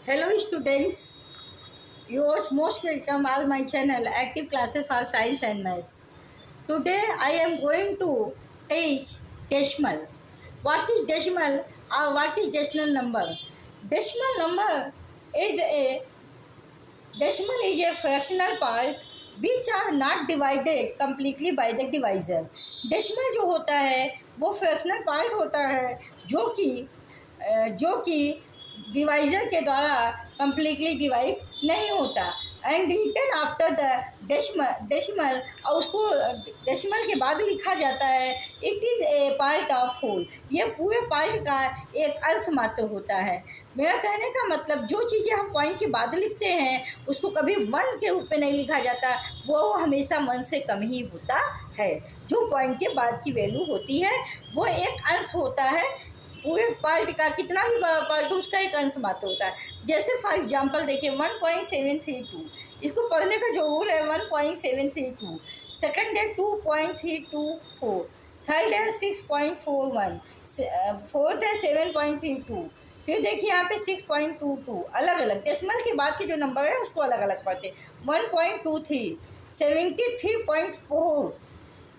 Hello students, you are most welcome all my channel Active Classes for Science and Maths. Today I am going to teach decimal. What is decimal or what is decimal number? Decimal number is a decimal is a fractional part which are not divided completely by the divisor. Decimal जो होता है वो fractional part होता है जो कि divisor के द्वारा कम्प्लीटली डिवाइड नहीं होता and written after the decimal और उसको डेसिमल के बाद लिखा जाता है it is a part of whole. ये पूरे पार्ट का एक अंश मात्र होता है। मेरा कहने का मतलब जो चीज़ें हम पॉइंट के बाद लिखते हैं उसको कभी वन के रूप में नहीं लिखा जाता, वो हमेशा वन से कम ही होता है। जो पॉइंट के बाद की वैल्यू होती है वो एक अंश होता है। पूरे पार्ट का कितना भी बड़ा पार्ट उसका एक अंश मात्र होता है। जैसे फॉर एग्जांपल देखिए 1.732, इसको पढ़ने का जो रूल है 1.732, सेकंड है 2.324, थर्ड है 6.41, फोर्थ है 7.32, फिर देखिए यहाँ पे 6.22। अलग अलग डेसिमल के बाद के जो नंबर है उसको अलग अलग पढ़ते। 1.23, 73.4,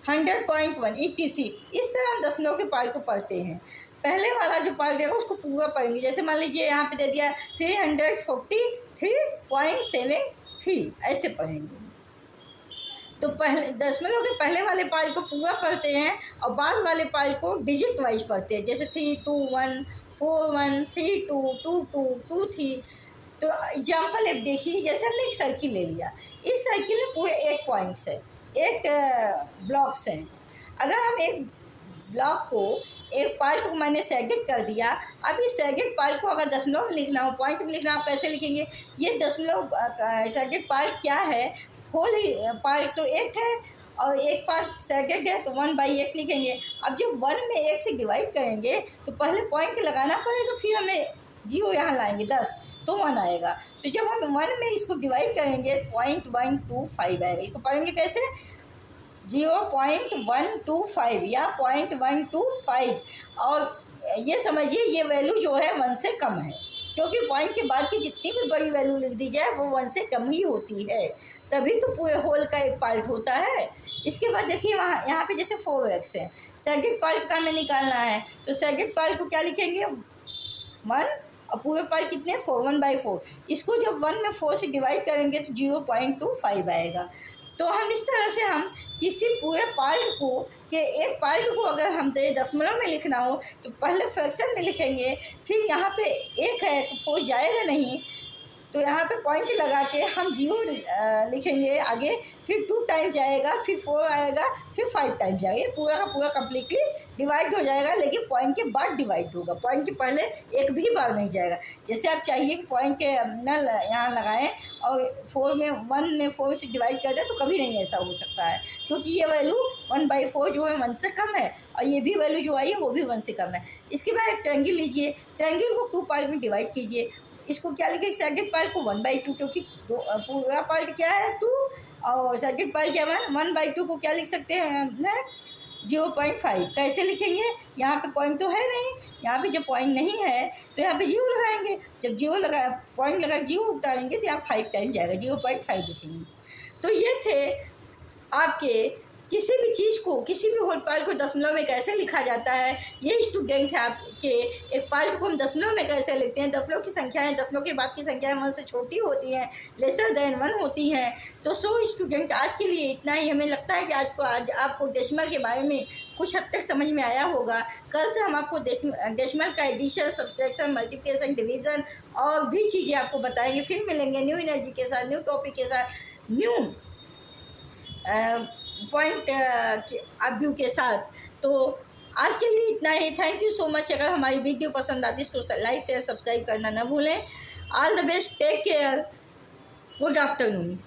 100.1 etc। इस तरह हम दशमलव के पार्ट को पढ़ते हैं। पहले वाला जो पार्ट है उसको पूरा पढ़ेंगे। जैसे मान लीजिए यहाँ पे दे दिया 343.73, ऐसे पढ़ेंगे। तो पहले दशमलव के पहले वाले पार्ट को पूरा पढ़ते हैं और बाद वाले पार्ट को डिजिट वाइज पढ़ते हैं। जैसे 321, 41, 32, 22, 23। तो एग्जाम्पल एक देखिए, जैसे हमने एक सर्किल ले लिया, इस सर्किल में पूरे 8 पॉइंट्स हैं, 8 ब्लॉक्स हैं। अगर हम एक ब्लॉक को एक पार्ट को मैंने सेगमेंट कर दिया, अब इस सेगमेंट पार्ट को अगर दशमलव में लिखना हो, पॉइंट में लिखना हो, कैसे लिखेंगे? ये दशमलव सेगमेंट पार्ट क्या है? होल पार्ट तो 8 है और एक पार्ट सेगमेंट है तो 1/8 लिखेंगे। अब जब 1 में 1 से डिवाइड करेंगे तो पहले पॉइंट लगाना पड़ेगा, फिर हमें 0 यहाँ लाएंगे 10 तो 1 आएगा। तो जब हम 1 में इसको डिवाइड करेंगे 0.125 आएगा। इसको पढ़ेंगे कैसे? 0.125 या 0.125। और ये समझिए ये वैल्यू जो है 1 से कम है, क्योंकि पॉइंट के बाद की जितनी भी बड़ी वैल्यू लिख दी जाए वो 1 से कम ही होती है, तभी तो पूरे होल का एक पार्ट होता है। इसके बाद देखिए वहाँ यहाँ पे जैसे 4x है, सेगमेंट पार्ट का हमें निकालना है तो सेगमेंट पार्ट को क्या लिखेंगे? 1 और पूरे पार्ट कितने? 4, 1/4। इसको जब 1 में 4 से डिवाइड करेंगे तो 0.25 आएगा। तो हम इस तरह से हम किसी पूरे पार्ट को एक पार्ट को अगर हम दशमलव में लिखना हो तो पहले फ्रैक्शन में लिखेंगे, फिर यहाँ पे 1 है तो 4 जाएगा नहीं, तो यहाँ पे पॉइंट लगा के हम 0 लिखेंगे आगे, फिर 2 टाइम जाएगा, फिर 4 आएगा, फिर 5 टाइम जाएगा। ये पूरा का पूरा कम्प्लीटली डिवाइड हो जाएगा, लेकिन पॉइंट के बाद डिवाइड होगा, पॉइंट के पहले एक भी बार नहीं जाएगा। जैसे आप चाहिए कि पॉइंट के न यहाँ लगाएं और 1 में 4 से डिवाइड कर दें तो कभी नहीं ऐसा हो सकता है, क्योंकि ये वैल्यू 1/4 जो है 1 से कम है और ये भी वैल्यू जो आई है वो भी 1 से कम है। इसके बाद एक ट्रायंगल लीजिए, ट्रायंगल को 2 पार्ट में डिवाइड कीजिए। इसको क्या लिखें? सेकंड पार्ट को 1/2, क्योंकि पूरा पार्ट क्या है 2 और सेकंड पार्ट क्या है 1/2 को क्या लिख सकते हैं? 0.5। कैसे लिखेंगे? यहाँ पे पॉइंट तो है नहीं, यहाँ पे जब पॉइंट नहीं है तो यहाँ पे 0 लगाएंगे। जब 0 लगा पॉइंट लगा 0 उतारेंगे तो यहाँ 5 टाइम जाएगा, 0.5 लिखेंगे। तो ये थे आपके किसी भी चीज़ को, किसी भी होल पार्ट को दशमलव में कैसे लिखा जाता है। ये स्टूडेंट है आपके एक पार्ट को हम दशमलव में कैसे लिखते हैं। दशमलव की संख्याएं, दशमलव के बाद की संख्याएं 1 से छोटी होती हैं, लेसर देन 1 होती हैं। तो स्टूडेंट आज के लिए इतना ही। हमें लगता है कि आज आपको डेसिमल के बारे में कुछ हद तक समझ में आया होगा। कल से हम आपको डेसिमल का एडिशन, सब्सट्रैक्शन, मल्टीप्लिकेशन, डिवीज़न और भी चीज़ें आपको बताएंगे। फिर मिलेंगे न्यू एनर्जी के साथ, न्यू टॉपिक के साथ, न्यू पॉइंट व्यू के साथ। तो आज के लिए इतना ही। Thank you so much. अगर हमारी वीडियो पसंद आती है इसको लाइक शेयर सब्सक्राइब करना ना भूलें। All the best, take care, good afternoon.